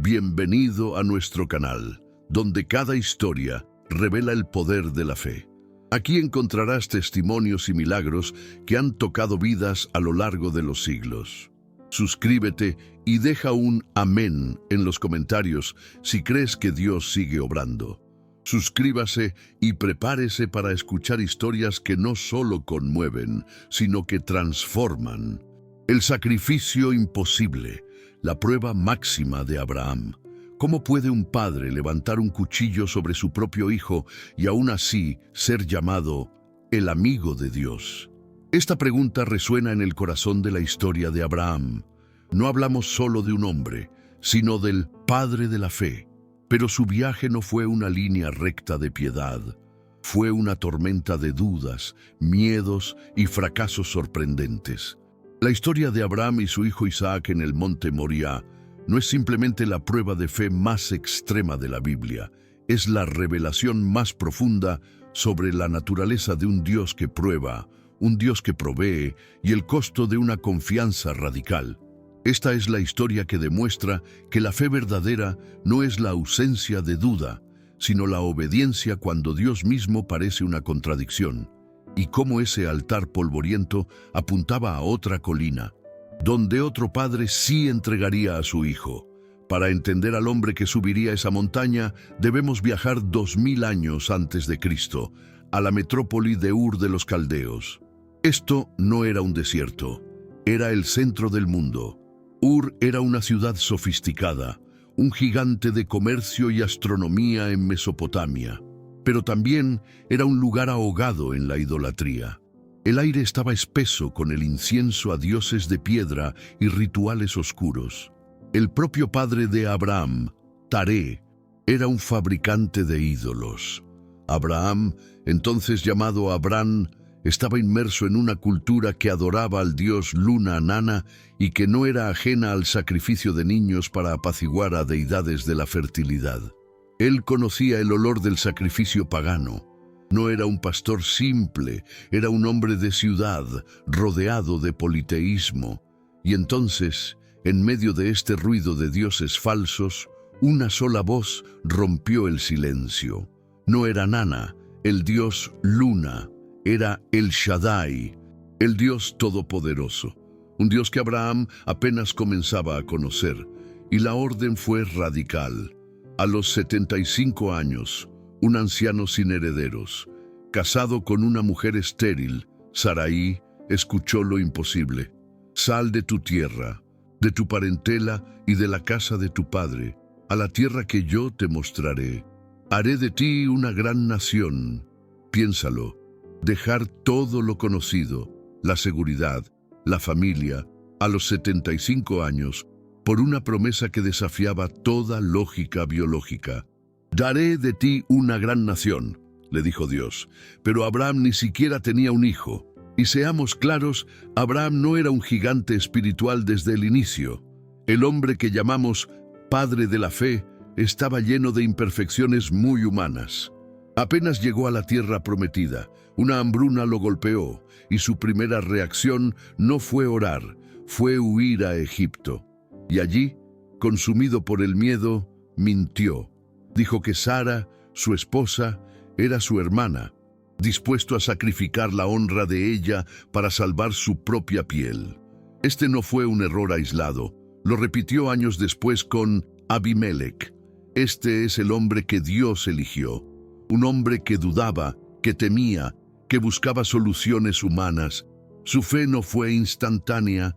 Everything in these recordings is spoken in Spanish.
Bienvenido a nuestro canal, donde cada historia revela el poder de la fe. Aquí encontrarás testimonios y milagros que han tocado vidas a lo largo de los siglos. Suscríbete y deja un amén en los comentarios si crees que Dios sigue obrando. Suscríbase y prepárese para escuchar historias que no solo conmueven, sino que transforman. El sacrificio imposible, la prueba máxima de Abraham. ¿Cómo puede un padre levantar un cuchillo sobre su propio hijo y aún así ser llamado el amigo de Dios? Esta pregunta resuena en el corazón de la historia de Abraham. No hablamos solo de un hombre, sino del padre de la fe. Pero su viaje no fue una línea recta de piedad. Fue una tormenta de dudas, miedos y fracasos sorprendentes. La historia de Abraham y su hijo Isaac en el monte Moriah no es simplemente la prueba de fe más extrema de la Biblia, es la revelación más profunda sobre la naturaleza de un Dios que prueba, un Dios que provee y el costo de una confianza radical. Esta es la historia que demuestra que la fe verdadera no es la ausencia de duda, sino la obediencia cuando Dios mismo parece una contradicción, y cómo ese altar polvoriento apuntaba a otra colina, donde otro padre sí entregaría a su hijo. Para entender al hombre que subiría esa montaña, debemos viajar 2000 años antes de Cristo, a la metrópoli de Ur de los Caldeos. Esto no era un desierto, era el centro del mundo. Ur era una ciudad sofisticada, un gigante de comercio y astronomía en Mesopotamia, pero también era un lugar ahogado en la idolatría. El aire estaba espeso con el incienso a dioses de piedra y rituales oscuros. El propio padre de Abraham, Taré, era un fabricante de ídolos. Abraham, entonces llamado Abrán, estaba inmerso en una cultura que adoraba al dios Luna Nana y que no era ajena al sacrificio de niños para apaciguar a deidades de la fertilidad. Él conocía el olor del sacrificio pagano. No era un pastor simple, era un hombre de ciudad, rodeado de politeísmo. Y entonces, en medio de este ruido de dioses falsos, una sola voz rompió el silencio. No era Nana, el dios Luna, era El Shaddai, el Dios Todopoderoso, un Dios que Abraham apenas comenzaba a conocer, y la orden fue radical. A los 75 años, un anciano sin herederos, casado con una mujer estéril, Sarai, escuchó lo imposible. Sal de tu tierra, de tu parentela y de la casa de tu padre, a la tierra que yo te mostraré. Haré de ti una gran nación. Piénsalo. Dejar todo lo conocido, la seguridad, la familia, a los 75 años, por una promesa que desafiaba toda lógica biológica. Daré de ti una gran nación, le dijo Dios, pero Abraham ni siquiera tenía un hijo. Y seamos claros, Abraham no era un gigante espiritual desde el inicio. El hombre que llamamos padre de la fe estaba lleno de imperfecciones muy humanas. Apenas llegó a la tierra prometida, una hambruna lo golpeó, y su primera reacción no fue orar, fue huir a Egipto. Y allí, consumido por el miedo, mintió. Dijo que Sara, su esposa, era su hermana, dispuesto a sacrificar la honra de ella para salvar su propia piel. Este no fue un error aislado, lo repitió años después con Abimelech. Este es el hombre que Dios eligió. Un hombre que dudaba, que temía, que buscaba soluciones humanas. Su fe no fue instantánea,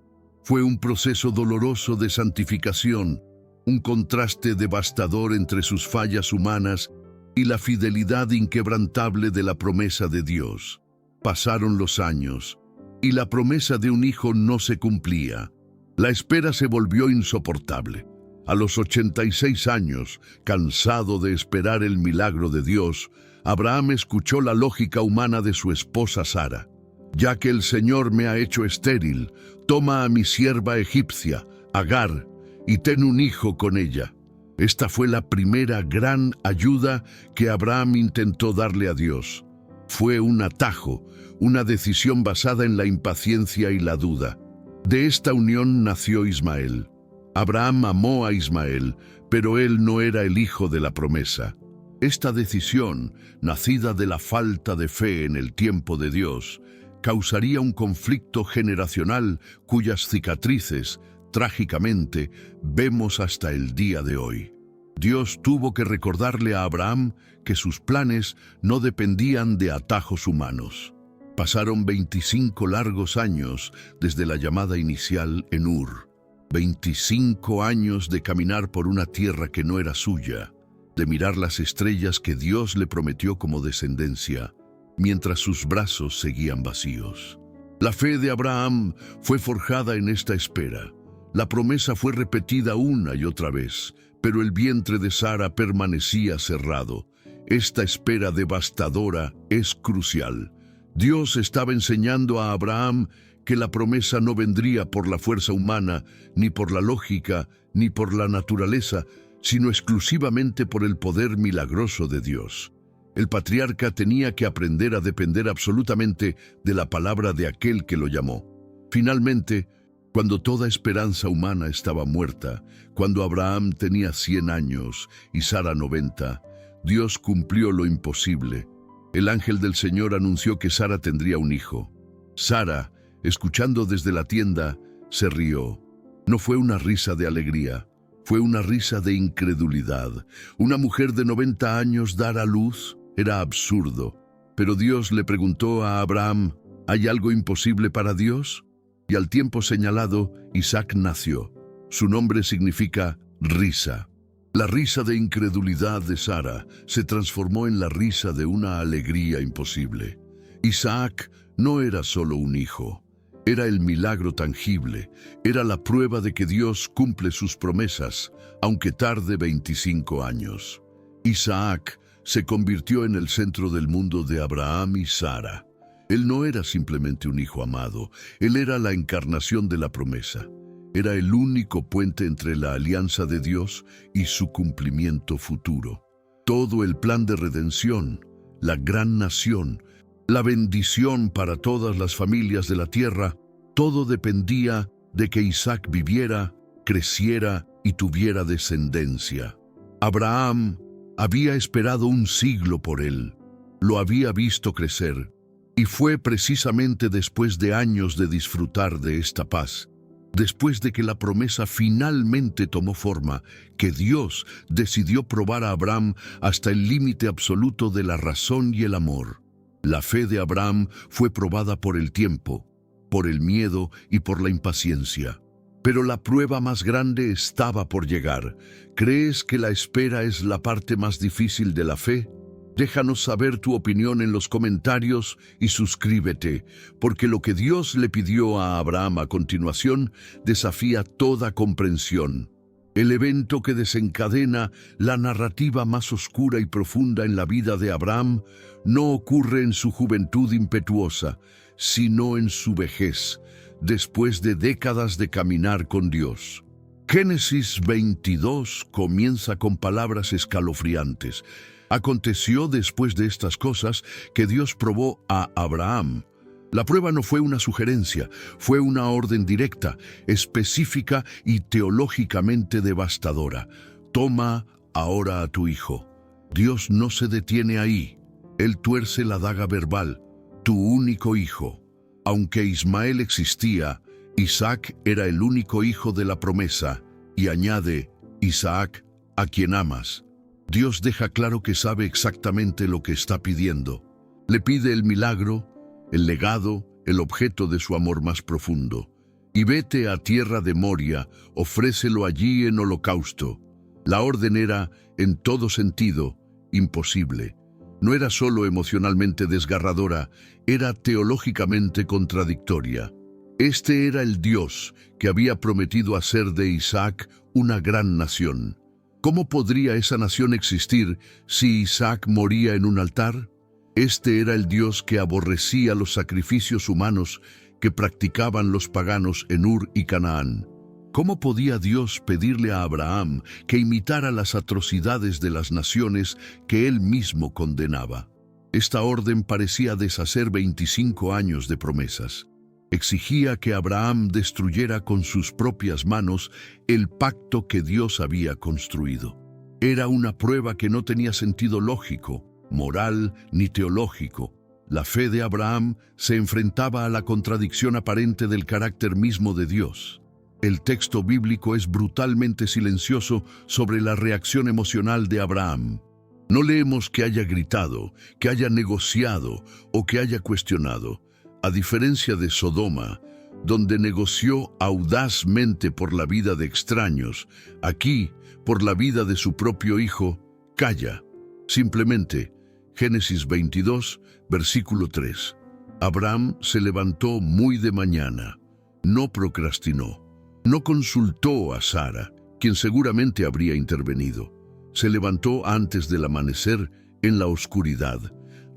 fue un proceso doloroso de santificación, un contraste devastador entre sus fallas humanas y la fidelidad inquebrantable de la promesa de Dios. Pasaron los años, y la promesa de un hijo no se cumplía. La espera se volvió insoportable. A los 86 años, cansado de esperar el milagro de Dios, Abraham escuchó la lógica humana de su esposa Sara. Ya que el Señor me ha hecho estéril, toma a mi sierva egipcia, Agar, y ten un hijo con ella. Esta fue la primera gran ayuda que Abraham intentó darle a Dios. Fue un atajo, una decisión basada en la impaciencia y la duda. De esta unión nació Ismael. Abraham amó a Ismael, pero él no era el hijo de la promesa. Esta decisión, nacida de la falta de fe en el tiempo de Dios, causaría un conflicto generacional cuyas cicatrices, trágicamente, vemos hasta el día de hoy. Dios tuvo que recordarle a Abraham que sus planes no dependían de atajos humanos. Pasaron 25 largos años desde la llamada inicial en Ur. 25 años de caminar por una tierra que no era suya, de mirar las estrellas que Dios le prometió como descendencia, mientras sus brazos seguían vacíos. La fe de Abraham fue forjada en esta espera. La promesa fue repetida una y otra vez, pero el vientre de Sara permanecía cerrado. Esta espera devastadora es crucial. Dios estaba enseñando a Abraham que la promesa no vendría por la fuerza humana, ni por la lógica, ni por la naturaleza, sino exclusivamente por el poder milagroso de Dios. El patriarca tenía que aprender a depender absolutamente de la palabra de aquel que lo llamó. Finalmente, cuando toda esperanza humana estaba muerta, cuando Abraham tenía 100 años y Sara 90, Dios cumplió lo imposible. El ángel del Señor anunció que Sara tendría un hijo. Sara, escuchando desde la tienda, se rió. No fue una risa de alegría, fue una risa de incredulidad. Una mujer de 90 años dar a luz era absurdo. Pero Dios le preguntó a Abraham, ¿hay algo imposible para Dios? Y al tiempo señalado, Isaac nació. Su nombre significa risa. La risa de incredulidad de Sara se transformó en la risa de una alegría imposible. Isaac no era solo un hijo, era el milagro tangible, era la prueba de que Dios cumple sus promesas, aunque tarde 25 años. Isaac se convirtió en el centro del mundo de Abraham y Sara. Él no era simplemente un hijo amado, él era la encarnación de la promesa. Era el único puente entre la alianza de Dios y su cumplimiento futuro. Todo el plan de redención, la gran nación, la bendición para todas las familias de la tierra, todo dependía de que Isaac viviera, creciera y tuviera descendencia. Abraham había esperado un siglo por él, lo había visto crecer, y fue precisamente después de años de disfrutar de esta paz, después de que la promesa finalmente tomó forma, que Dios decidió probar a Abraham hasta el límite absoluto de la razón y el amor. La fe de Abraham fue probada por el tiempo, por el miedo y por la impaciencia. Pero la prueba más grande estaba por llegar. ¿Crees que la espera es la parte más difícil de la fe? Déjanos saber tu opinión en los comentarios y suscríbete, porque lo que Dios le pidió a Abraham a continuación desafía toda comprensión. El evento que desencadena la narrativa más oscura y profunda en la vida de Abraham no ocurre en su juventud impetuosa, sino en su vejez, después de décadas de caminar con Dios. Génesis 22 comienza con palabras escalofriantes. Aconteció después de estas cosas que Dios probó a Abraham. La prueba no fue una sugerencia, fue una orden directa, específica y teológicamente devastadora. Toma ahora a tu hijo. Dios no se detiene ahí. Él tuerce la daga verbal, tu único hijo. Aunque Ismael existía, Isaac era el único hijo de la promesa, y añade, Isaac, a quien amas. Dios deja claro que sabe exactamente lo que está pidiendo. Le pide el milagro, el legado, el objeto de su amor más profundo. Y vete a tierra de Moria, ofrécelo allí en holocausto. La orden era, en todo sentido, imposible. No era solo emocionalmente desgarradora, era teológicamente contradictoria. Este era el Dios que había prometido hacer de Isaac una gran nación. ¿Cómo podría esa nación existir si Isaac moría en un altar? Este era el Dios que aborrecía los sacrificios humanos que practicaban los paganos en Ur y Canaán. ¿Cómo podía Dios pedirle a Abraham que imitara las atrocidades de las naciones que él mismo condenaba? Esta orden parecía deshacer 25 años de promesas. Exigía que Abraham destruyera con sus propias manos el pacto que Dios había construido. Era una prueba que no tenía sentido lógico, moral ni teológico. La fe de Abraham se enfrentaba a la contradicción aparente del carácter mismo de Dios. El texto bíblico es brutalmente silencioso sobre la reacción emocional de Abraham. No leemos que haya gritado, que haya negociado o que haya cuestionado. A diferencia de Sodoma, donde negoció audazmente por la vida de extraños, aquí, por la vida de su propio hijo, calla. Simplemente, Génesis 22, versículo 3. Abraham se levantó muy de mañana. No procrastinó. No consultó a Sara, quien seguramente habría intervenido. Se levantó antes del amanecer en la oscuridad,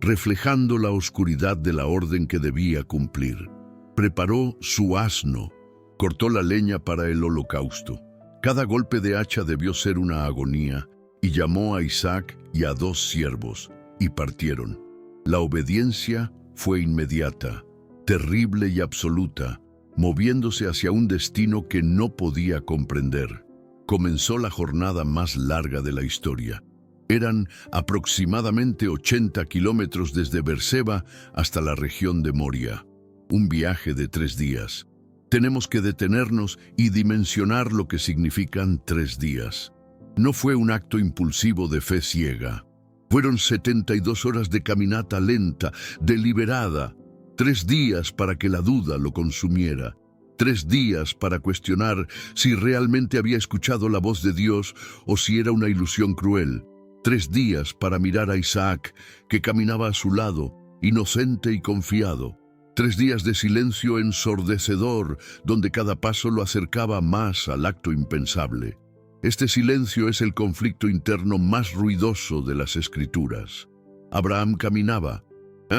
reflejando la oscuridad de la orden que debía cumplir. Preparó su asno, cortó la leña para el holocausto. Cada golpe de hacha debió ser una agonía, y llamó a Isaac y a 2 siervos, y partieron. La obediencia fue inmediata, terrible y absoluta, moviéndose hacia un destino que no podía comprender. Comenzó la jornada más larga de la historia. Eran aproximadamente 80 kilómetros desde Beerseba hasta la región de Moria. Un viaje de 3 días. Tenemos que detenernos y dimensionar lo que significan 3 días. No fue un acto impulsivo de fe ciega. Fueron 72 horas de caminata lenta, deliberada. 3 días para que la duda lo consumiera. 3 días para cuestionar si realmente había escuchado la voz de Dios o si era una ilusión cruel. 3 días para mirar a Isaac, que caminaba a su lado, inocente y confiado. 3 días de silencio ensordecedor, donde cada paso lo acercaba más al acto impensable. Este silencio es el conflicto interno más ruidoso de las Escrituras. Abraham caminaba,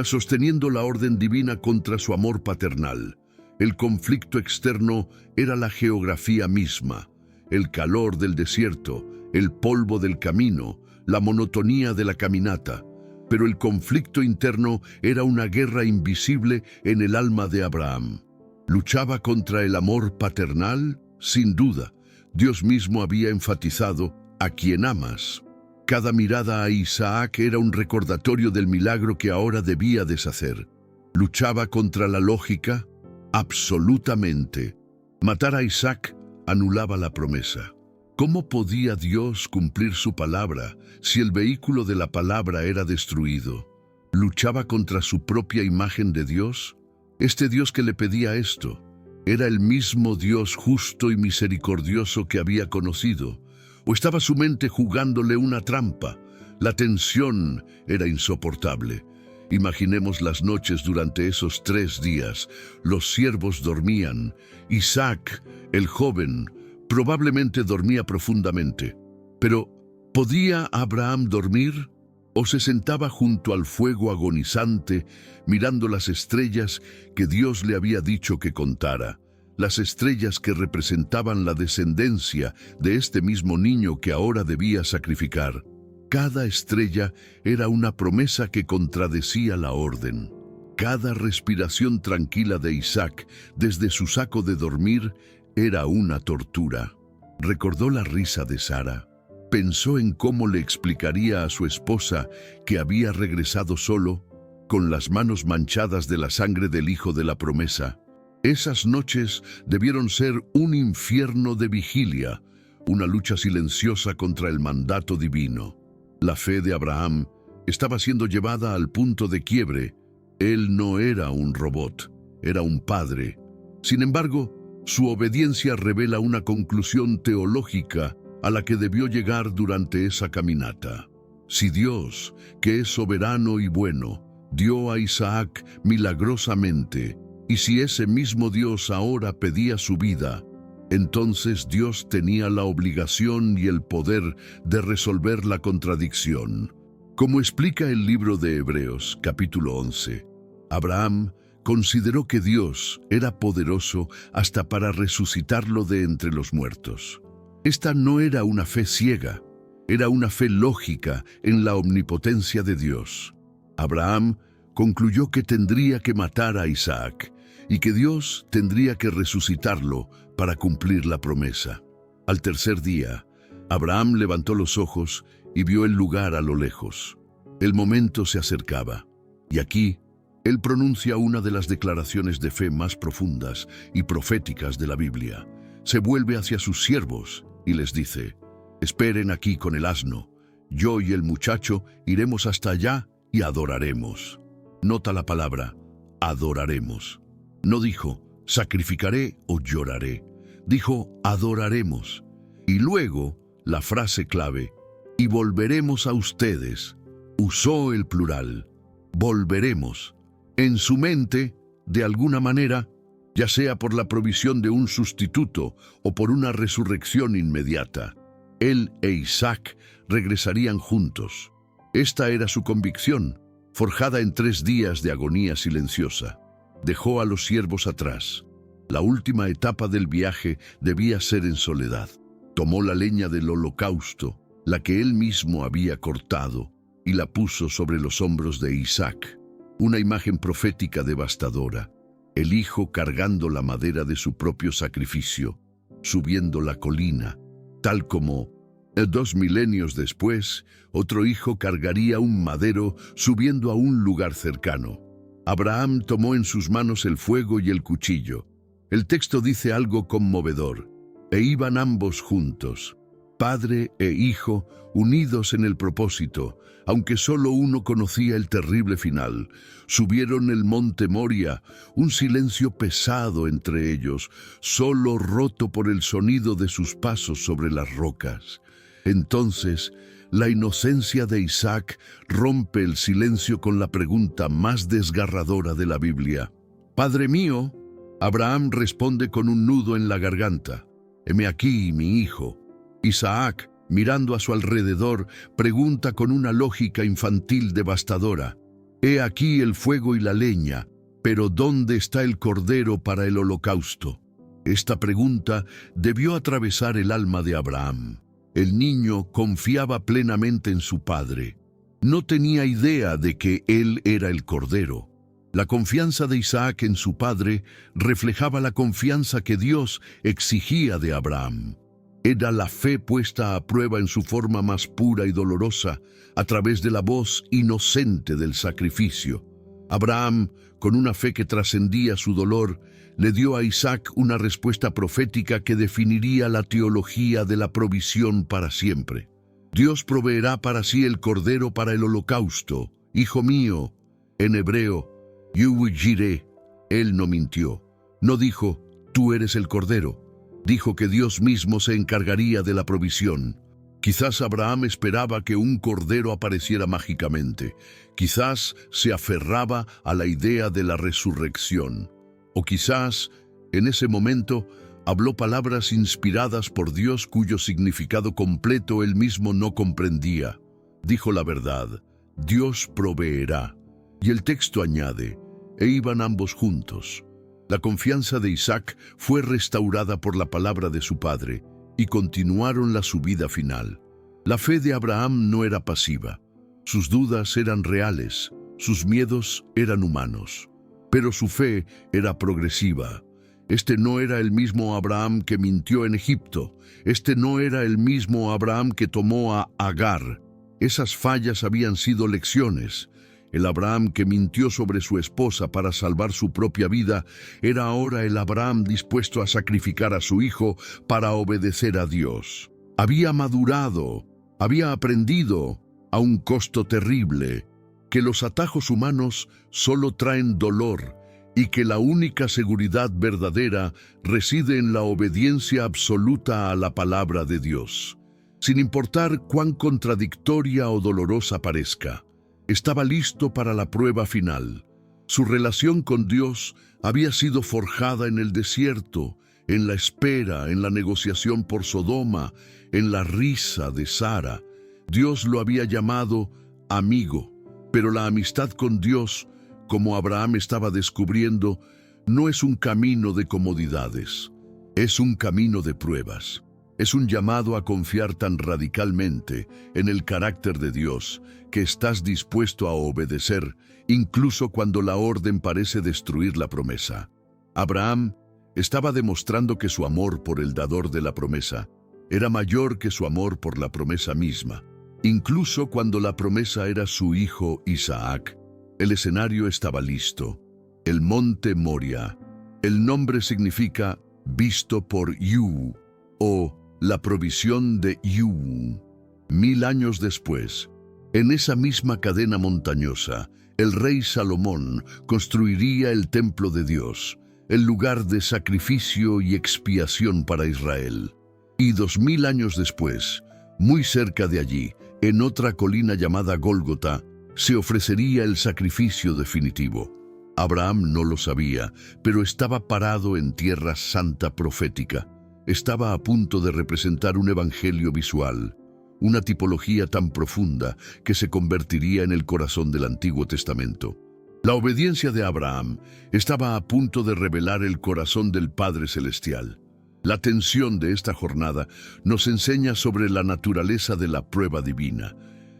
sosteniendo la orden divina contra su amor paternal. El conflicto externo era la geografía misma, el calor del desierto, el polvo del camino, la monotonía de la caminata. Pero el conflicto interno era una guerra invisible en el alma de Abraham. ¿Luchaba contra el amor paternal? Sin duda. Dios mismo había enfatizado: a quien amas. Cada mirada a Isaac era un recordatorio del milagro que ahora debía deshacer. ¿Luchaba contra la lógica? Absolutamente. Matar a Isaac anulaba la promesa. ¿Cómo podía Dios cumplir su palabra si el vehículo de la palabra era destruido? ¿Luchaba contra su propia imagen de Dios? Este Dios que le pedía esto era el mismo Dios justo y misericordioso que había conocido. ¿O estaba su mente jugándole una trampa? La tensión era insoportable. Imaginemos las noches durante esos 3 días. Los siervos dormían. Isaac, el joven, probablemente dormía profundamente. Pero, ¿podía Abraham dormir? ¿O se sentaba junto al fuego agonizante, mirando las estrellas que Dios le había dicho que contara? Las estrellas que representaban la descendencia de este mismo niño que ahora debía sacrificar. Cada estrella era una promesa que contradecía la orden. Cada respiración tranquila de Isaac desde su saco de dormir era una tortura. Recordó la risa de Sara. Pensó en cómo le explicaría a su esposa que había regresado solo, con las manos manchadas de la sangre del hijo de la promesa. Esas noches debieron ser un infierno de vigilia, una lucha silenciosa contra el mandato divino. La fe de Abraham estaba siendo llevada al punto de quiebre. Él no era un robot, era un padre. Sin embargo, su obediencia revela una conclusión teológica a la que debió llegar durante esa caminata. Si Dios, que es soberano y bueno, dio a Isaac milagrosamente, y si ese mismo Dios ahora pedía su vida, entonces Dios tenía la obligación y el poder de resolver la contradicción. Como explica el libro de Hebreos, capítulo 11, Abraham consideró que Dios era poderoso hasta para resucitarlo de entre los muertos. Esta no era una fe ciega, era una fe lógica en la omnipotencia de Dios. Abraham concluyó que tendría que matar a Isaac, y que Dios tendría que resucitarlo para cumplir la promesa. Al tercer día, Abraham levantó los ojos y vio el lugar a lo lejos. El momento se acercaba, y aquí él pronuncia una de las declaraciones de fe más profundas y proféticas de la Biblia. Se vuelve hacia sus siervos y les dice: esperen aquí con el asno, yo y el muchacho iremos hasta allá y adoraremos. Nota la palabra, adoraremos. No dijo, sacrificaré o lloraré. Dijo, adoraremos. Y luego, la frase clave, y volveremos a ustedes. Usó el plural, volveremos. En su mente, de alguna manera, ya sea por la provisión de un sustituto o por una resurrección inmediata, él e Isaac regresarían juntos. Esta era su convicción, forjada en 3 días de agonía silenciosa. Dejó a los siervos atrás. La última etapa del viaje debía ser en soledad. Tomó la leña del holocausto, la que él mismo había cortado, y la puso sobre los hombros de Isaac. Una imagen profética devastadora. El hijo cargando la madera de su propio sacrificio, subiendo la colina, tal como 2 milenios después, otro hijo cargaría un madero subiendo a un lugar cercano. Abraham tomó en sus manos el fuego y el cuchillo. El texto dice algo conmovedor. E iban ambos juntos, padre e hijo, unidos en el propósito, aunque solo uno conocía el terrible final. Subieron el monte Moria, un silencio pesado entre ellos, solo roto por el sonido de sus pasos sobre las rocas. Entonces, la inocencia de Isaac rompe el silencio con la pregunta más desgarradora de la Biblia. «Padre mío», Abraham responde con un nudo en la garganta. «Heme aquí, mi hijo». Isaac, mirando a su alrededor, pregunta con una lógica infantil devastadora: «He aquí el fuego y la leña, pero ¿dónde está el cordero para el holocausto?». Esta pregunta debió atravesar el alma de Abraham. El niño confiaba plenamente en su padre. No tenía idea de que él era el cordero. La confianza de Isaac en su padre reflejaba la confianza que Dios exigía de Abraham. Era la fe puesta a prueba en su forma más pura y dolorosa, a través de la voz inocente del sacrificio. Abraham, con una fe que trascendía su dolor, le dio a Isaac una respuesta profética que definiría la teología de la provisión para siempre. Dios proveerá para sí el cordero para el holocausto. Hijo mío, en hebreo, Yuhujiré. Él no mintió. No dijo, tú eres el cordero. Dijo que Dios mismo se encargaría de la provisión. Quizás Abraham esperaba que un cordero apareciera mágicamente. Quizás se aferraba a la idea de la resurrección. O quizás, en ese momento, habló palabras inspiradas por Dios cuyo significado completo él mismo no comprendía. Dijo la verdad: Dios proveerá. Y el texto añade: e iban ambos juntos. La confianza de Isaac fue restaurada por la palabra de su padre, y continuaron la subida final. La fe de Abraham no era pasiva. Sus dudas eran reales, sus miedos eran humanos. Pero su fe era progresiva. Este no era el mismo Abraham que mintió en Egipto. Este no era el mismo Abraham que tomó a Agar. Esas fallas habían sido lecciones. El Abraham que mintió sobre su esposa para salvar su propia vida era ahora el Abraham dispuesto a sacrificar a su hijo para obedecer a Dios. Había madurado, había aprendido, a un costo terrible, que los atajos humanos solo traen dolor y que la única seguridad verdadera reside en la obediencia absoluta a la palabra de Dios. Sin importar cuán contradictoria o dolorosa parezca, estaba listo para la prueba final. Su relación con Dios había sido forjada en el desierto, en la espera, en la negociación por Sodoma, en la risa de Sara. Dios lo había llamado amigo, pero la amistad con Dios, como Abraham estaba descubriendo, no es un camino de comodidades, es un camino de pruebas. Es un llamado a confiar tan radicalmente en el carácter de Dios que estás dispuesto a obedecer, incluso cuando la orden parece destruir la promesa. Abraham estaba demostrando que su amor por el dador de la promesa era mayor que su amor por la promesa misma. Incluso cuando la promesa era su hijo Isaac, el escenario estaba listo. El monte Moria. El nombre significa visto por Yu o la provisión de Yu. 1000 años después, en esa misma cadena montañosa, el rey Salomón construiría el templo de Dios, el lugar de sacrificio y expiación para Israel. Y 2000 años después, muy cerca de allí, en otra colina llamada Gólgota, se ofrecería el sacrificio definitivo. Abraham no lo sabía, pero estaba parado en tierra santa profética. Estaba a punto de representar un evangelio visual, una tipología tan profunda que se convertiría en el corazón del Antiguo Testamento. La obediencia de Abraham estaba a punto de revelar el corazón del Padre Celestial. La tensión de esta jornada nos enseña sobre la naturaleza de la prueba divina.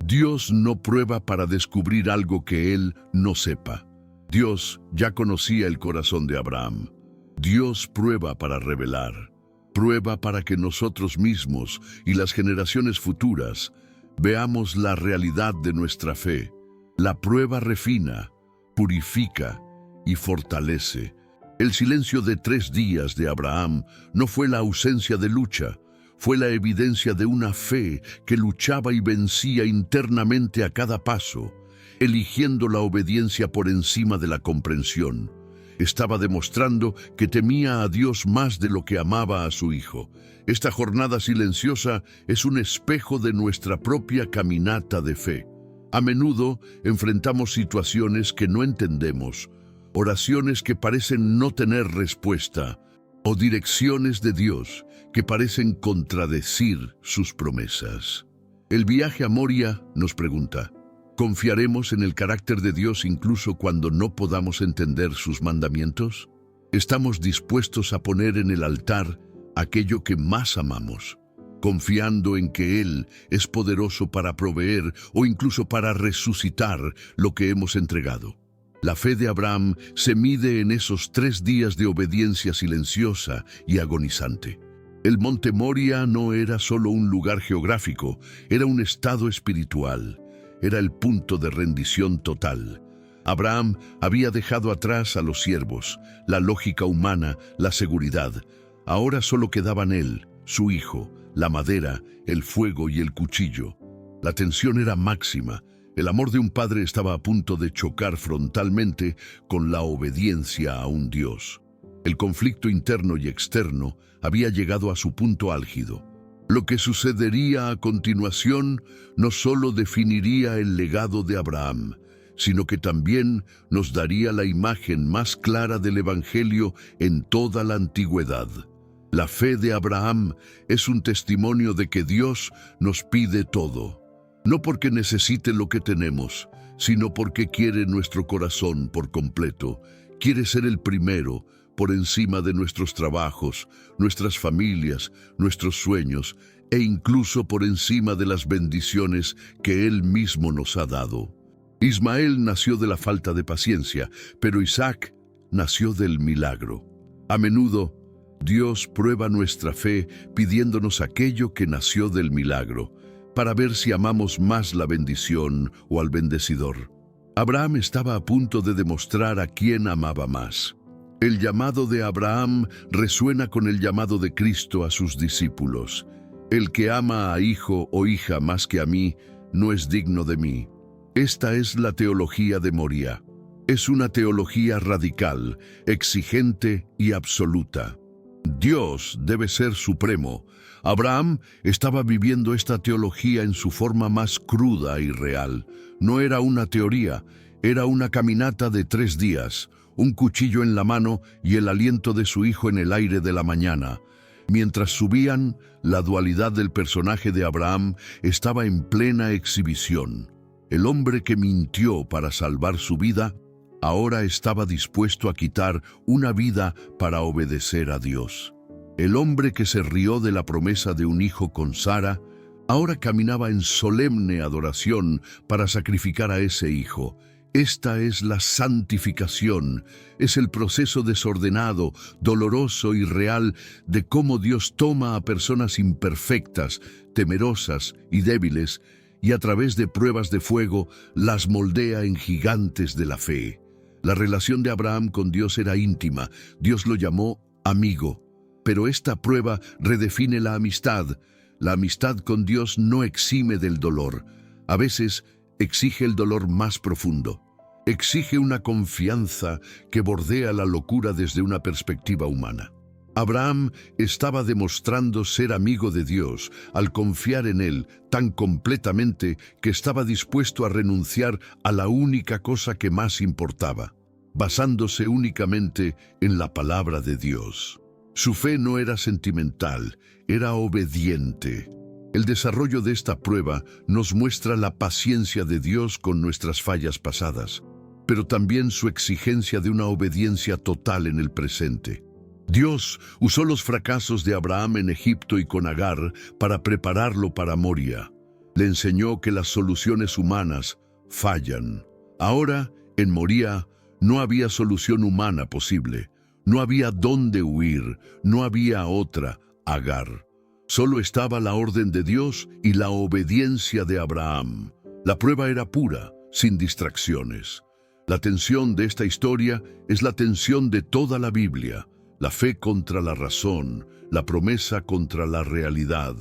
Dios no prueba para descubrir algo que Él no sepa. Dios ya conocía el corazón de Abraham. Dios prueba para revelar. Prueba para que nosotros mismos y las generaciones futuras veamos la realidad de nuestra fe. La prueba refina, purifica y fortalece. El silencio de 3 días de Abraham no fue la ausencia de lucha, fue la evidencia de una fe que luchaba y vencía internamente a cada paso, eligiendo la obediencia por encima de la comprensión. Estaba demostrando que temía a Dios más de lo que amaba a su hijo. Esta jornada silenciosa es un espejo de nuestra propia caminata de fe. A menudo enfrentamos situaciones que no entendemos, oraciones que parecen no tener respuesta, o direcciones de Dios que parecen contradecir sus promesas. El viaje a Moria nos pregunta, ¿confiaremos en el carácter de Dios incluso cuando no podamos entender sus mandamientos? ¿Estamos dispuestos a poner en el altar aquello que más amamos, confiando en que Él es poderoso para proveer o incluso para resucitar lo que hemos entregado? La fe de Abraham se mide en esos 3 días de obediencia silenciosa y agonizante. El monte Moria no era solo un lugar geográfico, era un estado espiritual. Era el punto de rendición total. Abraham había dejado atrás a los siervos, la lógica humana, la seguridad. Ahora solo quedaban él, su hijo, la madera, el fuego y el cuchillo. La tensión era máxima. El amor de un padre estaba a punto de chocar frontalmente con la obediencia a un Dios. El conflicto interno y externo había llegado a su punto álgido. Lo que sucedería a continuación no solo definiría el legado de Abraham, sino que también nos daría la imagen más clara del Evangelio en toda la antigüedad. La fe de Abraham es un testimonio de que Dios nos pide todo, no porque necesite lo que tenemos, sino porque quiere nuestro corazón por completo, quiere ser el primero, por encima de nuestros trabajos, nuestras familias, nuestros sueños e incluso por encima de las bendiciones que Él mismo nos ha dado. Ismael nació de la falta de paciencia, pero Isaac nació del milagro. A menudo, Dios prueba nuestra fe pidiéndonos aquello que nació del milagro, para ver si amamos más la bendición o al bendecidor. Abraham estaba a punto de demostrar a quién amaba más. El llamado de Abraham resuena con el llamado de Cristo a sus discípulos. El que ama a hijo o hija más que a mí, no es digno de mí. Esta es la teología de Moria. Es una teología radical, exigente y absoluta. Dios debe ser supremo. Abraham estaba viviendo esta teología en su forma más cruda y real. No era una teoría, era una caminata de 3 días, un cuchillo en la mano y el aliento de su hijo en el aire de la mañana. Mientras subían, la dualidad del personaje de Abraham estaba en plena exhibición. El hombre que mintió para salvar su vida, ahora estaba dispuesto a quitar una vida para obedecer a Dios. El hombre que se rió de la promesa de un hijo con Sara, ahora caminaba en solemne adoración para sacrificar a ese hijo, Esta es la santificación, es el proceso desordenado, doloroso y real de cómo Dios toma a personas imperfectas, temerosas y débiles, y a través de pruebas de fuego las moldea en gigantes de la fe. La relación de Abraham con Dios era íntima, Dios lo llamó amigo, pero esta prueba redefine la amistad. La amistad con Dios no exime del dolor, a veces exige el dolor más profundo. Exige una confianza que bordea la locura desde una perspectiva humana. Abraham estaba demostrando ser amigo de Dios al confiar en Él tan completamente que estaba dispuesto a renunciar a la única cosa que más importaba, basándose únicamente en la palabra de Dios. Su fe no era sentimental, era obediente. El desarrollo de esta prueba nos muestra la paciencia de Dios con nuestras fallas pasadas, pero también su exigencia de una obediencia total en el presente. Dios usó los fracasos de Abraham en Egipto y con Agar para prepararlo para Moria. Le enseñó que las soluciones humanas fallan. Ahora, en Moria, no había solución humana posible. No había dónde huir, no había otra, Agar. Solo estaba la orden de Dios y la obediencia de Abraham. La prueba era pura, sin distracciones. La tensión de esta historia es la tensión de toda la Biblia, la fe contra la razón, la promesa contra la realidad,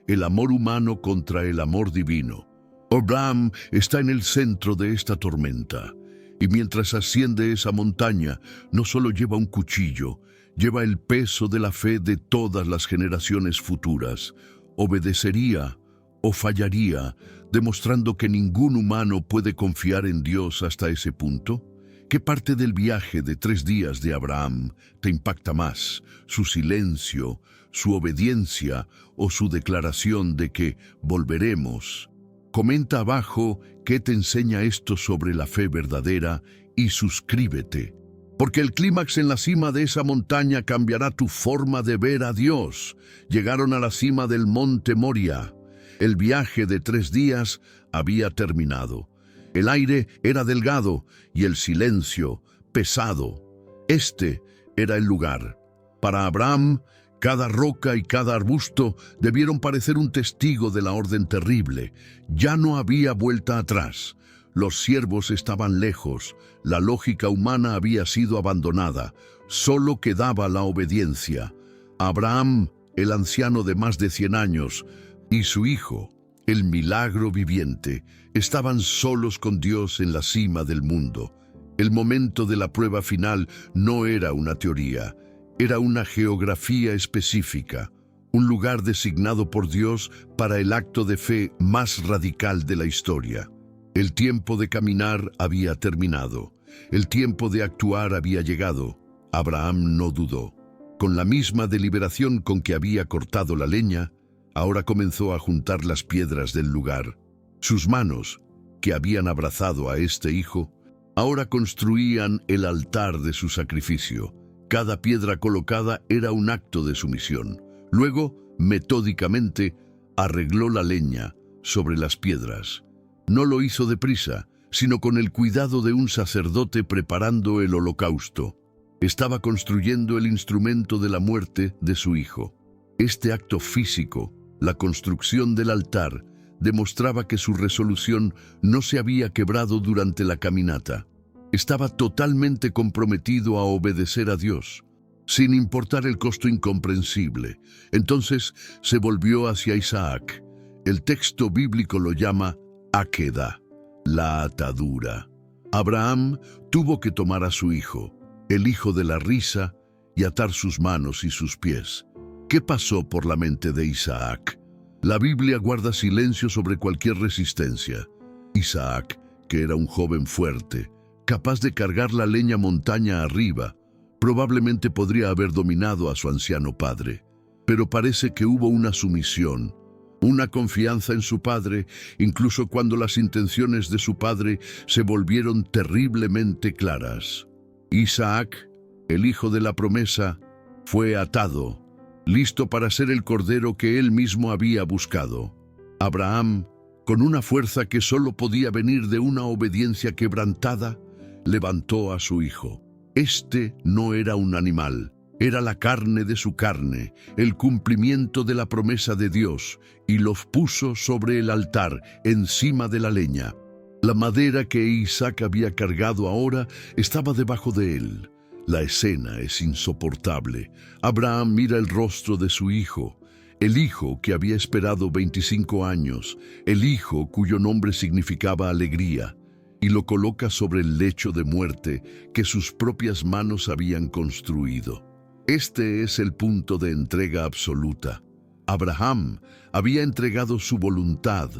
el amor humano contra el amor divino. Abraham está en el centro de esta tormenta, y mientras asciende esa montaña, no solo lleva un cuchillo, lleva el peso de la fe de todas las generaciones futuras. Obedecería o fallaría, demostrando que ningún humano puede confiar en Dios hasta ese punto. ¿Qué parte del viaje de 3 días de Abraham te impacta más? ¿Su silencio, su obediencia o su declaración de que volveremos? Comenta abajo qué te enseña esto sobre la fe verdadera y suscríbete, porque el clímax en la cima de esa montaña cambiará tu forma de ver a Dios. Llegaron a la cima del monte Moria. El viaje de 3 días había terminado. El aire era delgado y el silencio pesado. Este era el lugar. Para Abraham, cada roca y cada arbusto debieron parecer un testigo de la orden terrible. Ya no había vuelta atrás. Los siervos estaban lejos. La lógica humana había sido abandonada. Solo quedaba la obediencia. Abraham, el anciano de más de 100 años, y su hijo, el milagro viviente, estaban solos con Dios en la cima del mundo. El momento de la prueba final no era una teoría, era una geografía específica, un lugar designado por Dios para el acto de fe más radical de la historia. El tiempo de caminar había terminado, el tiempo de actuar había llegado. Abraham no dudó. Con la misma deliberación con que había cortado la leña, ahora comenzó a juntar las piedras del lugar. Sus manos, que habían abrazado a este hijo, ahora construían el altar de su sacrificio. Cada piedra colocada era un acto de sumisión. Luego, metódicamente, arregló la leña sobre las piedras. No lo hizo deprisa, sino con el cuidado de un sacerdote preparando el holocausto. Estaba construyendo el instrumento de la muerte de su hijo. Este acto físico, la construcción del altar, demostraba que su resolución no se había quebrado durante la caminata. Estaba totalmente comprometido a obedecer a Dios, sin importar el costo incomprensible. Entonces se volvió hacia Isaac. El texto bíblico lo llama Áqueda, la atadura. Abraham tuvo que tomar a su hijo, el hijo de la risa, y atar sus manos y sus pies. ¿Qué pasó por la mente de Isaac? La Biblia guarda silencio sobre cualquier resistencia. Isaac, que era un joven fuerte, capaz de cargar la leña montaña arriba, probablemente podría haber dominado a su anciano padre. Pero parece que hubo una sumisión, una confianza en su padre, incluso cuando las intenciones de su padre se volvieron terriblemente claras. Isaac, el hijo de la promesa, fue atado, listo para ser el cordero que él mismo había buscado. Abraham con una fuerza que solo podía venir de una obediencia quebrantada, levantó a su hijo. Este no era un animal, era la carne de su carne, el cumplimiento de la promesa de Dios, y los puso sobre el altar, encima de la leña. La madera que Isaac había cargado ahora estaba debajo de él. La escena es insoportable. Abraham mira el rostro de su hijo, el hijo que había esperado 25 años, el hijo cuyo nombre significaba alegría, y lo coloca sobre el lecho de muerte que sus propias manos habían construido. Este es el punto de entrega absoluta. Abraham había entregado su voluntad,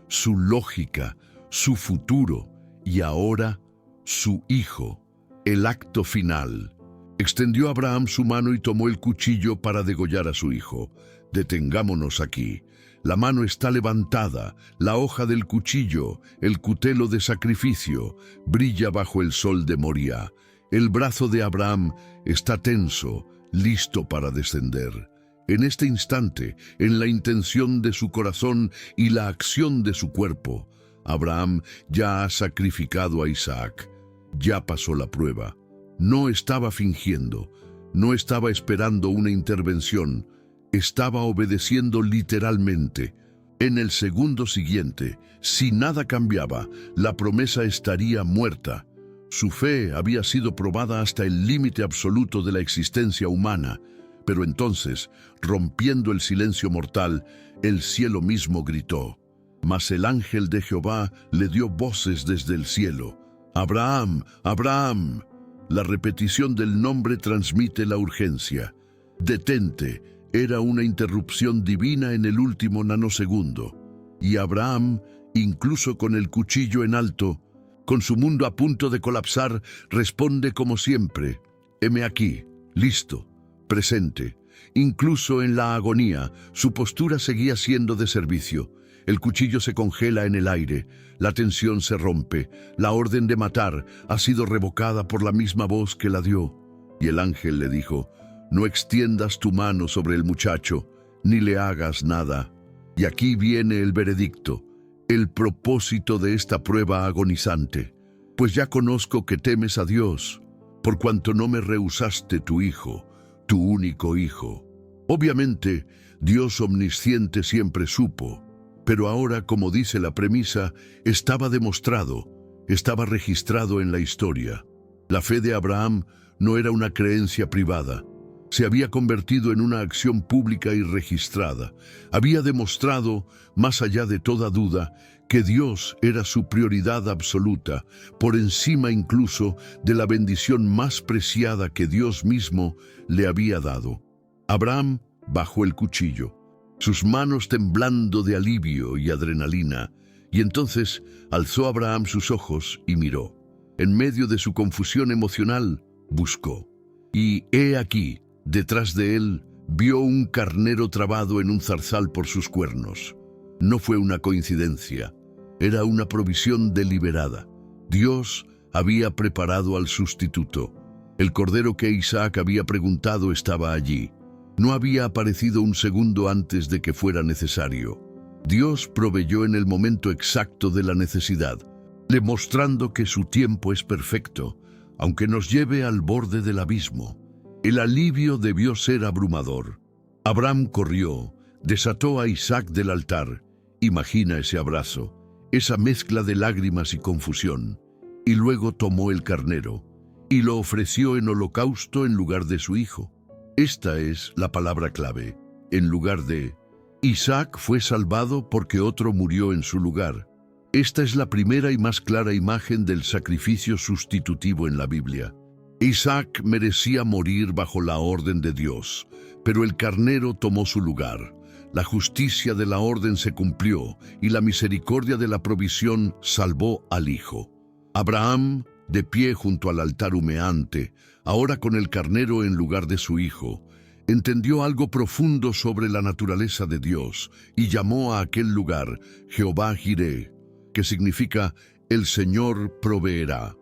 su lógica, su futuro y ahora su hijo, el acto final. Extendió Abraham su mano y tomó el cuchillo para degollar a su hijo. Detengámonos aquí. La mano está levantada, la hoja del cuchillo, el cutelo de sacrificio, brilla bajo el sol de Moría. El brazo de Abraham está tenso, listo para descender. En este instante, en la intención de su corazón y la acción de su cuerpo, Abraham ya ha sacrificado a Isaac. Ya pasó la prueba. No estaba fingiendo, no estaba esperando una intervención, estaba obedeciendo literalmente. En el segundo siguiente, si nada cambiaba, la promesa estaría muerta. Su fe había sido probada hasta el límite absoluto de la existencia humana, pero entonces, rompiendo el silencio mortal, el cielo mismo gritó. Mas el ángel de Jehová le dio voces desde el cielo. ¡Abraham! ¡Abraham! La repetición del nombre transmite la urgencia. ¡Detente! Era una interrupción divina en el último nanosegundo. Y Abraham, incluso con el cuchillo en alto, con su mundo a punto de colapsar, responde como siempre. Heme aquí, listo, presente. Incluso en la agonía, su postura seguía siendo de servicio. El cuchillo se congela en el aire, la tensión se rompe, la orden de matar ha sido revocada por la misma voz que la dio. Y el ángel le dijo, no extiendas tu mano sobre el muchacho, ni le hagas nada. Y aquí viene el veredicto, el propósito de esta prueba agonizante. Pues ya conozco que temes a Dios, por cuanto no me rehusaste tu hijo, tu único hijo. Obviamente, Dios omnisciente siempre supo, pero ahora, como dice la premisa, estaba demostrado, estaba registrado en la historia. La fe de Abraham no era una creencia privada, se había convertido en una acción pública y registrada. Había demostrado, más allá de toda duda, que Dios era su prioridad absoluta, por encima incluso de la bendición más preciada que Dios mismo le había dado. Abraham bajó el cuchillo, sus manos temblando de alivio y adrenalina, y entonces alzó Abraham sus ojos y miró. En medio de su confusión emocional, buscó. Y he aquí, detrás de él, vio un carnero trabado en un zarzal por sus cuernos. No fue una coincidencia, era una provisión deliberada. Dios había preparado al sustituto. El cordero que Isaac había preguntado estaba allí. No había aparecido un segundo antes de que fuera necesario. Dios proveyó en el momento exacto de la necesidad, demostrando que su tiempo es perfecto, aunque nos lleve al borde del abismo. El alivio debió ser abrumador. Abraham corrió, desató a Isaac del altar. Imagina ese abrazo, esa mezcla de lágrimas y confusión. Y luego tomó el carnero y lo ofreció en holocausto en lugar de su hijo. Esta es la palabra clave. En lugar de Isaac fue salvado porque otro murió en su lugar. Esta es la primera y más clara imagen del sacrificio sustitutivo en la Biblia. Isaac merecía morir bajo la orden de Dios, pero el carnero tomó su lugar. La justicia de la orden se cumplió y la misericordia de la provisión salvó al hijo. Abraham, de pie junto al altar humeante, ahora con el carnero en lugar de su hijo, entendió algo profundo sobre la naturaleza de Dios y llamó a aquel lugar Jehová Jireh, que significa el Señor proveerá.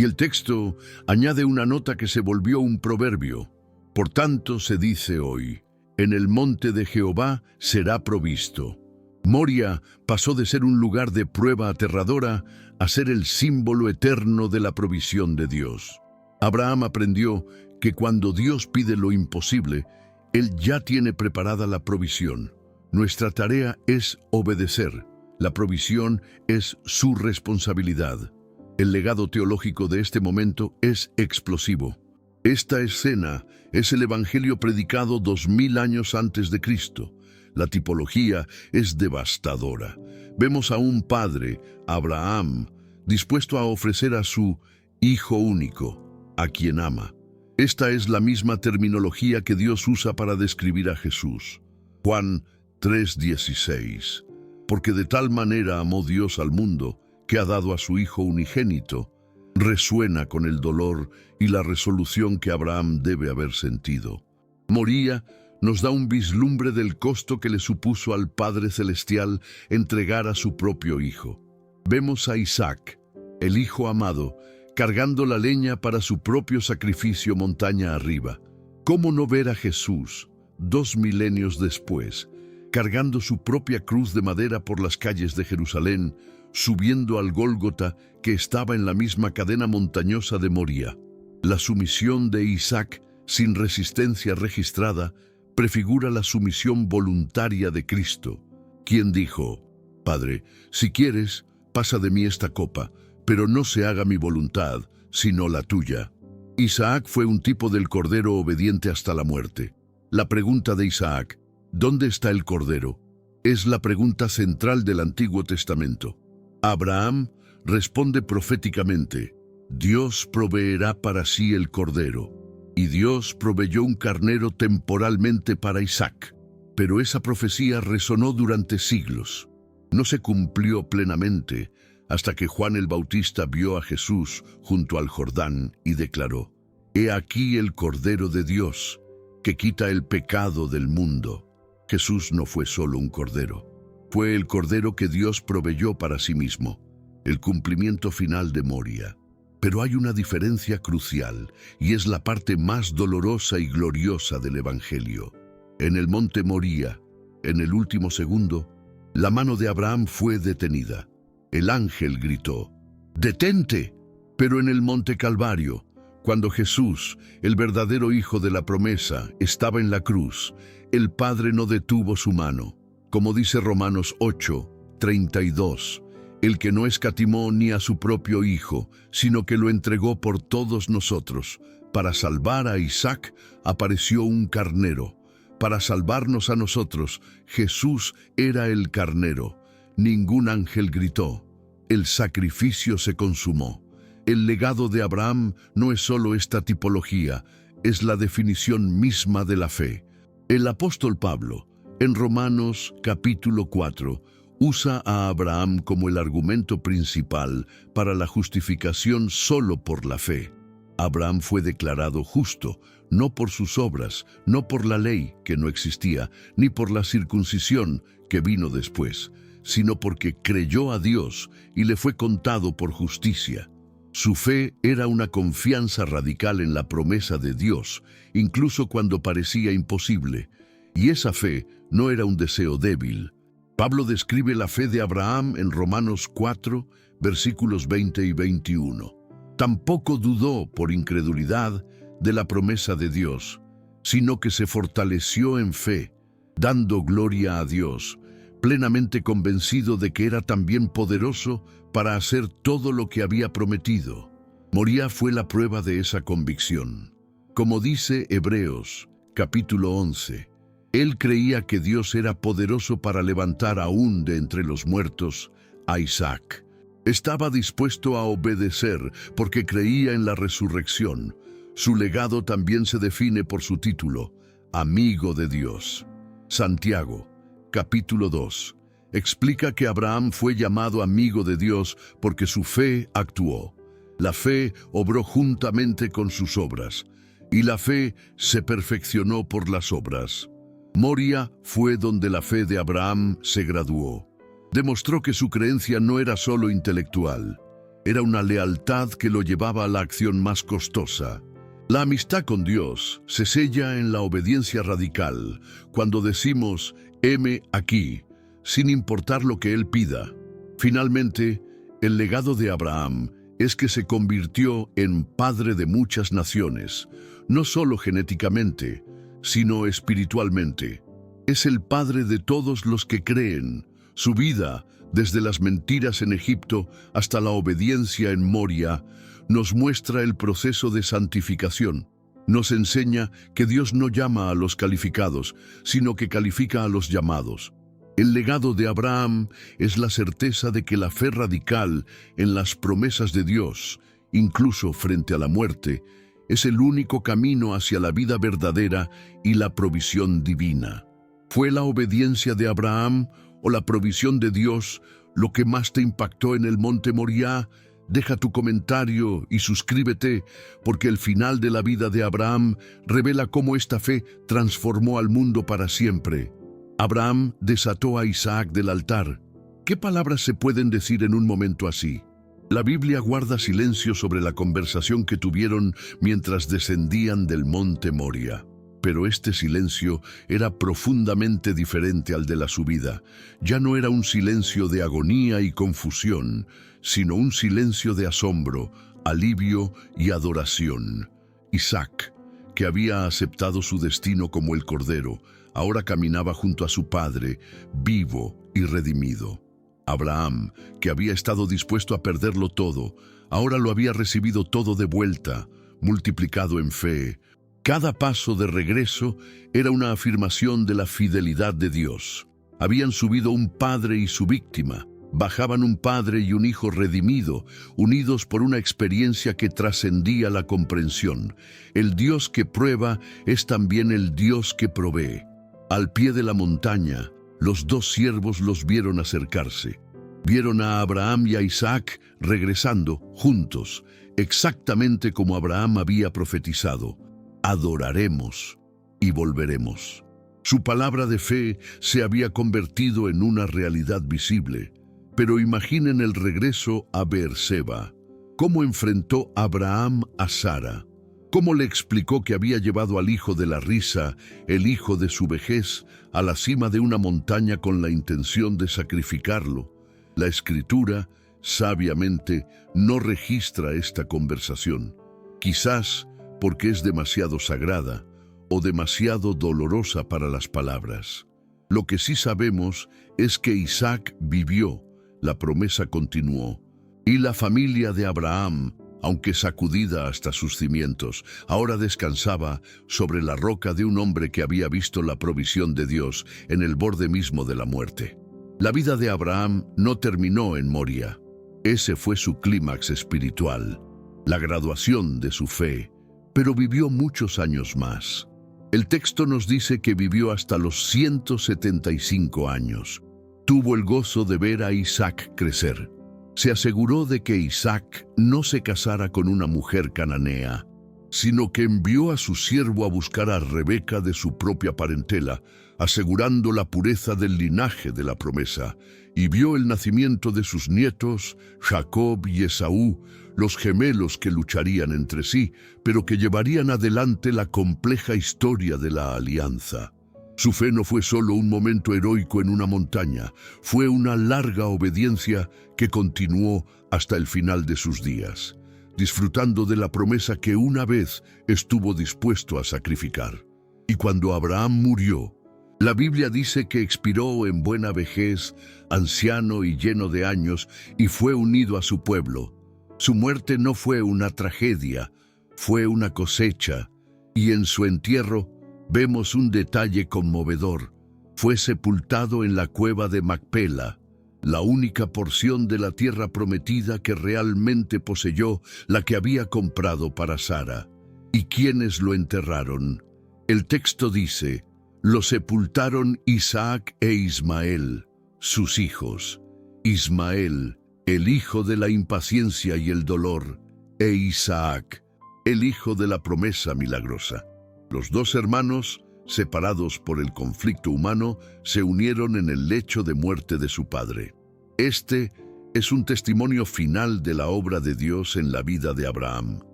Y el texto añade una nota que se volvió un proverbio. Por tanto se dice hoy, en el monte de Jehová será provisto. Moria pasó de ser un lugar de prueba aterradora a ser el símbolo eterno de la provisión de Dios. Abraham aprendió que cuando Dios pide lo imposible, Él ya tiene preparada la provisión. Nuestra tarea es obedecer. La provisión es su responsabilidad. El legado teológico de este momento es explosivo. Esta escena es el Evangelio predicado 2000 años antes de Cristo. La tipología es devastadora. Vemos a un padre, Abraham, dispuesto a ofrecer a su hijo único, a quien ama. Esta es la misma terminología que Dios usa para describir a Jesús. Juan 3:16. Porque de tal manera amó Dios al mundo, que ha dado a su Hijo unigénito, resuena con el dolor y la resolución que Abraham debe haber sentido. Moría nos da un vislumbre del costo que le supuso al Padre Celestial entregar a su propio Hijo. Vemos a Isaac, el Hijo amado, cargando la leña para su propio sacrificio montaña arriba. ¿Cómo no ver a Jesús, 2 milenios después, cargando su propia cruz de madera por las calles de Jerusalén, subiendo al Gólgota que estaba en la misma cadena montañosa de Moría? La sumisión de Isaac, sin resistencia registrada, prefigura la sumisión voluntaria de Cristo, quien dijo: Padre, si quieres, pasa de mí esta copa, pero no se haga mi voluntad, sino la tuya. Isaac fue un tipo del cordero obediente hasta la muerte. La pregunta de Isaac, ¿dónde está el cordero?, es la pregunta central del Antiguo Testamento. Abraham responde proféticamente: Dios proveerá para sí el cordero. Y Dios proveyó un carnero temporalmente para Isaac. Pero esa profecía resonó durante siglos. No se cumplió plenamente hasta que Juan el Bautista vio a Jesús junto al Jordán y declaró: He aquí el Cordero de Dios, que quita el pecado del mundo. Jesús no fue solo un cordero, fue el cordero que Dios proveyó para sí mismo, el cumplimiento final de Moria. Pero hay una diferencia crucial, y es la parte más dolorosa y gloriosa del Evangelio. En el monte Moría, en el último segundo, la mano de Abraham fue detenida. El ángel gritó: ¡Detente! Pero en el monte Calvario, cuando Jesús, el verdadero Hijo de la promesa, estaba en la cruz, el Padre no detuvo su mano. Como dice Romanos 8:32, el que no escatimó ni a su propio Hijo, sino que lo entregó por todos nosotros. Para salvar a Isaac, apareció un carnero. Para salvarnos a nosotros, Jesús era el carnero. Ningún ángel gritó. El sacrificio se consumó. El legado de Abraham no es solo esta tipología, es la definición misma de la fe. El apóstol Pablo, en Romanos capítulo 4, usa a Abraham como el argumento principal para la justificación solo por la fe. Abraham fue declarado justo, no por sus obras, no por la ley, que no existía, ni por la circuncisión, que vino después, sino porque creyó a Dios y le fue contado por justicia. Su fe era una confianza radical en la promesa de Dios, incluso cuando parecía imposible. Y esa fe no era un deseo débil. Pablo describe la fe de Abraham en Romanos 4, versículos 20 y 21. Tampoco dudó por incredulidad de la promesa de Dios, sino que se fortaleció en fe, dando gloria a Dios, plenamente convencido de que era también poderoso para hacer todo lo que había prometido. Moría fue la prueba de esa convicción. Como dice Hebreos, capítulo 11, él creía que Dios era poderoso para levantar aún de entre los muertos a Isaac. Estaba dispuesto a obedecer porque creía en la resurrección. Su legado también se define por su título, Amigo de Dios. Santiago, capítulo 2, explica que Abraham fue llamado amigo de Dios porque su fe actuó. La fe obró juntamente con sus obras, y la fe se perfeccionó por las obras. Moria fue donde la fe de Abraham se graduó. Demostró que su creencia no era solo intelectual, era una lealtad que lo llevaba a la acción más costosa. La amistad con Dios se sella en la obediencia radical, cuando decimos, heme aquí, sin importar lo que él pida. Finalmente, el legado de Abraham es que se convirtió en padre de muchas naciones, no solo genéticamente, sino espiritualmente. Es el padre de todos los que creen. Su vida, desde las mentiras en Egipto hasta la obediencia en Moria, nos muestra el proceso de santificación. Nos enseña que Dios no llama a los calificados, sino que califica a los llamados. El legado de Abraham es la certeza de que la fe radical en las promesas de Dios, incluso frente a la muerte, es el único camino hacia la vida verdadera y la provisión divina. ¿Fue la obediencia de Abraham o la provisión de Dios lo que más te impactó en el monte Moriah? Deja tu comentario y suscríbete, porque el final de la vida de Abraham revela cómo esta fe transformó al mundo para siempre. Abraham desató a Isaac del altar. ¿Qué palabras se pueden decir en un momento así? La Biblia guarda silencio sobre la conversación que tuvieron mientras descendían del monte Moria. Pero este silencio era profundamente diferente al de la subida. Ya no era un silencio de agonía y confusión, sino un silencio de asombro, alivio y adoración. Isaac, que había aceptado su destino como el cordero, ahora caminaba junto a su padre, vivo y redimido. Abraham, que había estado dispuesto a perderlo todo, ahora lo había recibido todo de vuelta, multiplicado en fe. Cada paso de regreso era una afirmación de la fidelidad de Dios. Habían subido un padre y su víctima. Bajaban un padre y un hijo redimido, unidos por una experiencia que trascendía la comprensión. El Dios que prueba es también el Dios que provee. Al pie de la montaña, los dos siervos los vieron acercarse. Vieron a Abraham y a Isaac regresando juntos, exactamente como Abraham había profetizado. Adoraremos y volveremos. Su palabra de fe se había convertido en una realidad visible. Pero imaginen el regreso a Beerseba. ¿Cómo enfrentó Abraham a Sara? ¿Cómo le explicó que había llevado al hijo de la risa, el hijo de su vejez, a la cima de una montaña con la intención de sacrificarlo? La Escritura, sabiamente, no registra esta conversación. Quizás porque es demasiado sagrada o demasiado dolorosa para las palabras. Lo que sí sabemos es que Isaac vivió, la promesa continuó, y la familia de Abraham, aunque sacudida hasta sus cimientos, ahora descansaba sobre la roca de un hombre que había visto la provisión de Dios en el borde mismo de la muerte. La vida de Abraham no terminó en Moria. Ese fue su clímax espiritual, la graduación de su fe, pero vivió muchos años más. El texto nos dice que vivió hasta los 175 años. Tuvo el gozo de ver a Isaac crecer. Se aseguró de que Isaac no se casara con una mujer cananea, sino que envió a su siervo a buscar a Rebeca de su propia parentela, asegurando la pureza del linaje de la promesa, y vio el nacimiento de sus nietos, Jacob y Esaú, los gemelos que lucharían entre sí, pero que llevarían adelante la compleja historia de la alianza. Su fe no fue solo un momento heroico en una montaña, fue una larga obediencia que continuó hasta el final de sus días, disfrutando de la promesa que una vez estuvo dispuesto a sacrificar. Y cuando Abraham murió, la Biblia dice que expiró en buena vejez, anciano y lleno de años, y fue unido a su pueblo. Su muerte no fue una tragedia, fue una cosecha, y en su entierro vemos un detalle conmovedor. Fue sepultado en la cueva de Macpela, la única porción de la tierra prometida que realmente poseyó, la que había comprado para Sara. ¿Y quiénes lo enterraron? El texto dice: lo sepultaron Isaac e Ismael, sus hijos. Ismael, el hijo de la impaciencia y el dolor, e Isaac, el hijo de la promesa milagrosa. Los dos hermanos, separados por el conflicto humano, se unieron en el lecho de muerte de su padre. Este es un testimonio final de la obra de Dios en la vida de Abraham,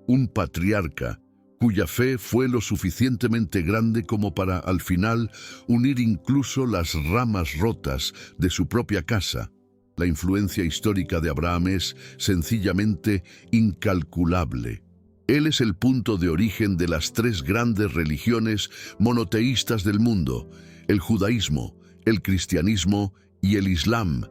un patriarca cuya fe fue lo suficientemente grande como para, al final, unir incluso las ramas rotas de su propia casa. La influencia histórica de Abraham es, sencillamente, incalculable. Él es el punto de origen de las tres grandes religiones monoteístas del mundo: el judaísmo, el cristianismo y el islam.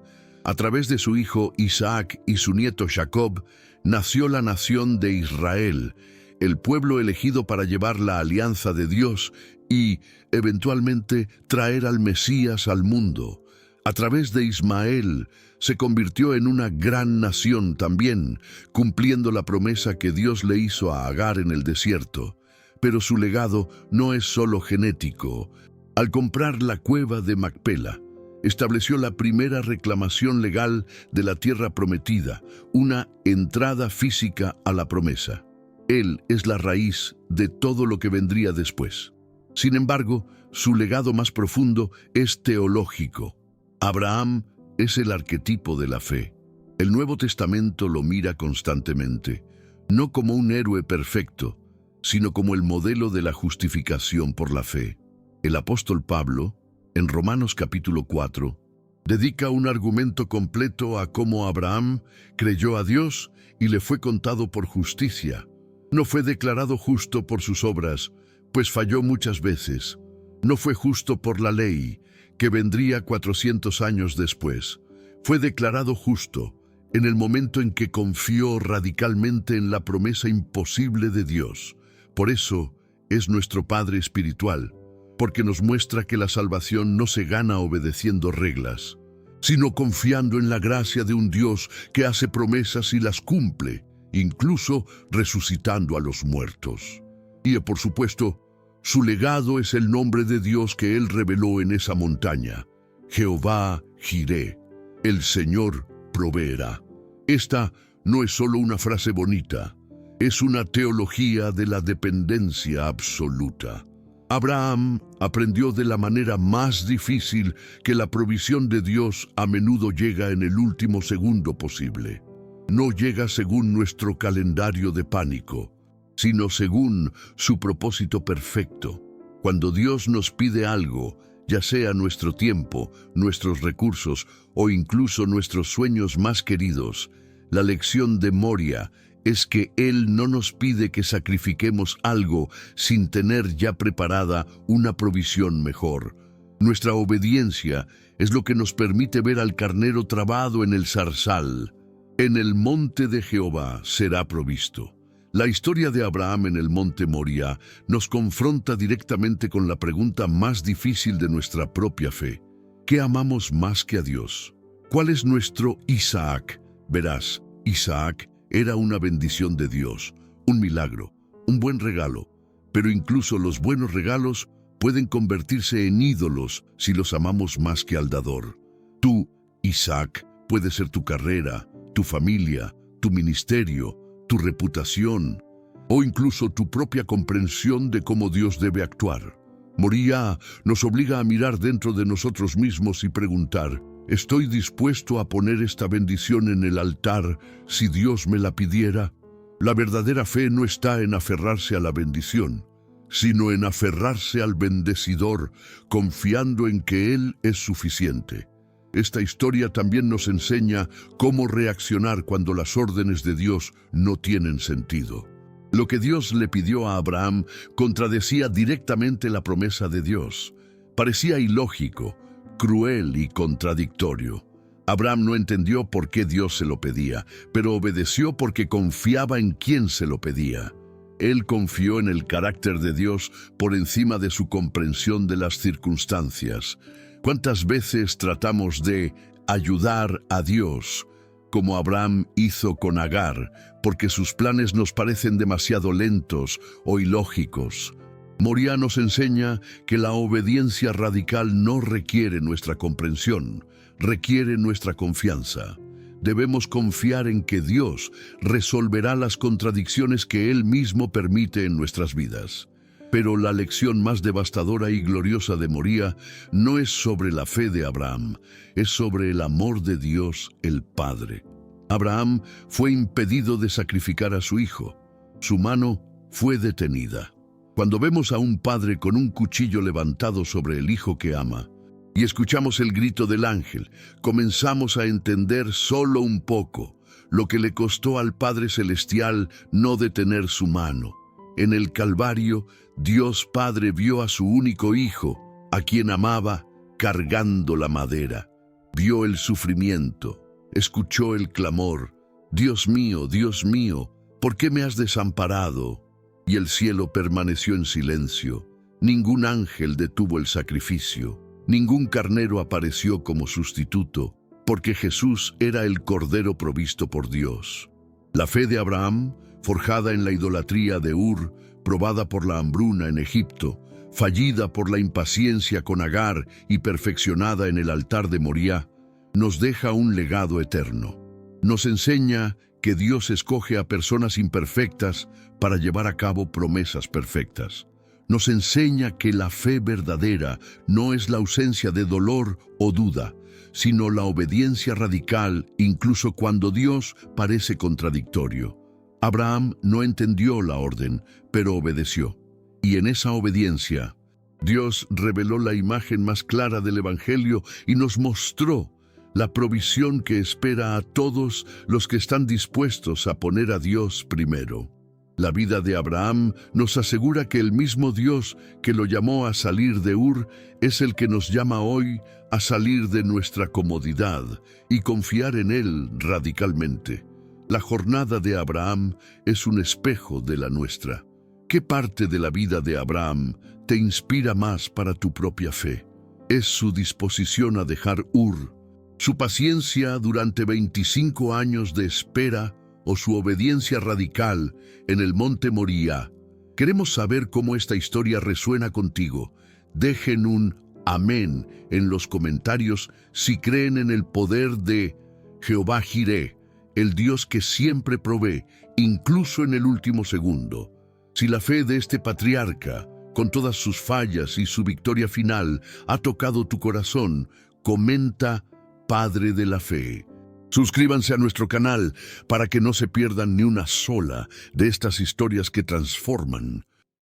A través de su hijo Isaac y su nieto Jacob, nació la nación de Israel, el pueblo elegido para llevar la alianza de Dios y, eventualmente, traer al Mesías al mundo. A través de Ismael, se convirtió en una gran nación también, cumpliendo la promesa que Dios le hizo a Agar en el desierto. Pero su legado no es solo genético. Al comprar la cueva de Macpela, estableció la primera reclamación legal de la tierra prometida, una entrada física a la promesa. Él es la raíz de todo lo que vendría después. Sin embargo, su legado más profundo es teológico. Abraham es el arquetipo de la fe. El Nuevo Testamento lo mira constantemente, no como un héroe perfecto, sino como el modelo de la justificación por la fe. El apóstol Pablo, en Romanos capítulo 4, dedica un argumento completo a cómo Abraham creyó a Dios y le fue contado por justicia. No fue declarado justo por sus obras, pues falló muchas veces. No fue justo por la ley, que vendría 400 años después. Fue declarado justo en el momento en que confió radicalmente en la promesa imposible de Dios. Por eso es nuestro Padre espiritual, porque nos muestra que la salvación no se gana obedeciendo reglas, sino confiando en la gracia de un Dios que hace promesas y las cumple, incluso resucitando a los muertos. Y por supuesto, su legado es el nombre de Dios que Él reveló en esa montaña: Jehová Jireh, el Señor proveerá. Esta no es solo una frase bonita, es una teología de la dependencia absoluta. Abraham aprendió de la manera más difícil que la provisión de Dios a menudo llega en el último segundo posible. No llega según nuestro calendario de pánico, sino según su propósito perfecto. Cuando Dios nos pide algo, ya sea nuestro tiempo, nuestros recursos o incluso nuestros sueños más queridos, la lección de Moria es que Él no nos pide que sacrifiquemos algo sin tener ya preparada una provisión mejor. Nuestra obediencia es lo que nos permite ver al carnero trabado en el zarzal. En el monte de Jehová será provisto. La historia de Abraham en el monte Moria nos confronta directamente con la pregunta más difícil de nuestra propia fe. ¿Qué amamos más que a Dios? ¿Cuál es nuestro Isaac? Verás, Isaac era una bendición de Dios, un milagro, un buen regalo, pero incluso los buenos regalos pueden convertirse en ídolos si los amamos más que al dador. Tú, Isaac, puede ser tu carrera, tu familia, tu ministerio, tu reputación o incluso tu propia comprensión de cómo Dios debe actuar. Moría nos obliga a mirar dentro de nosotros mismos y preguntar: ¿estoy dispuesto a poner esta bendición en el altar si Dios me la pidiera? La verdadera fe no está en aferrarse a la bendición, sino en aferrarse al bendecidor, confiando en que Él es suficiente. Esta historia también nos enseña cómo reaccionar cuando las órdenes de Dios no tienen sentido. Lo que Dios le pidió a Abraham contradecía directamente la promesa de Dios. Parecía ilógico, cruel y contradictorio. Abraham no entendió por qué Dios se lo pedía, pero obedeció porque confiaba en quien se lo pedía. Él confió en el carácter de Dios por encima de su comprensión de las circunstancias. ¿Cuántas veces tratamos de ayudar a Dios, como Abraham hizo con Agar, porque sus planes nos parecen demasiado lentos o ilógicos? Moria nos enseña que la obediencia radical no requiere nuestra comprensión, requiere nuestra confianza. Debemos confiar en que Dios resolverá las contradicciones que Él mismo permite en nuestras vidas. Pero la lección más devastadora y gloriosa de Moria no es sobre la fe de Abraham, es sobre el amor de Dios el Padre. Abraham fue impedido de sacrificar a su hijo. Su mano fue detenida. Cuando vemos a un padre con un cuchillo levantado sobre el hijo que ama, y escuchamos el grito del ángel, comenzamos a entender solo un poco lo que le costó al Padre Celestial no detener su mano. En el Calvario, Dios Padre vio a su único Hijo, a quien amaba, cargando la madera. Vio el sufrimiento, escuchó el clamor: Dios mío, ¿por qué me has desamparado? Y el cielo permaneció en silencio. Ningún ángel detuvo el sacrificio. Ningún carnero apareció como sustituto, porque Jesús era el Cordero provisto por Dios. La fe de Abraham, forjada en la idolatría de Ur, probada por la hambruna en Egipto, fallida por la impaciencia con Agar y perfeccionada en el altar de Moriah, nos deja un legado eterno. Nos enseña que Dios escoge a personas imperfectas para llevar a cabo promesas perfectas. Nos enseña que la fe verdadera no es la ausencia de dolor o duda, sino la obediencia radical incluso cuando Dios parece contradictorio. Abraham no entendió la orden, pero obedeció. Y en esa obediencia, Dios reveló la imagen más clara del Evangelio y nos mostró la provisión que espera a todos los que están dispuestos a poner a Dios primero. La vida de Abraham nos asegura que el mismo Dios que lo llamó a salir de Ur es el que nos llama hoy a salir de nuestra comodidad y confiar en Él radicalmente. La jornada de Abraham es un espejo de la nuestra. ¿Qué parte de la vida de Abraham te inspira más para tu propia fe? ¿Es su disposición a dejar Ur, su paciencia durante 25 años de espera o su obediencia radical en el monte Moriah? Queremos saber cómo esta historia resuena contigo. Dejen un amén en los comentarios si creen en el poder de Jehová Jireh, el Dios que siempre provee, incluso en el último segundo. Si la fe de este patriarca, con todas sus fallas y su victoria final, ha tocado tu corazón, comenta Padre de la Fe. Suscríbanse a nuestro canal para que no se pierdan ni una sola de estas historias que transforman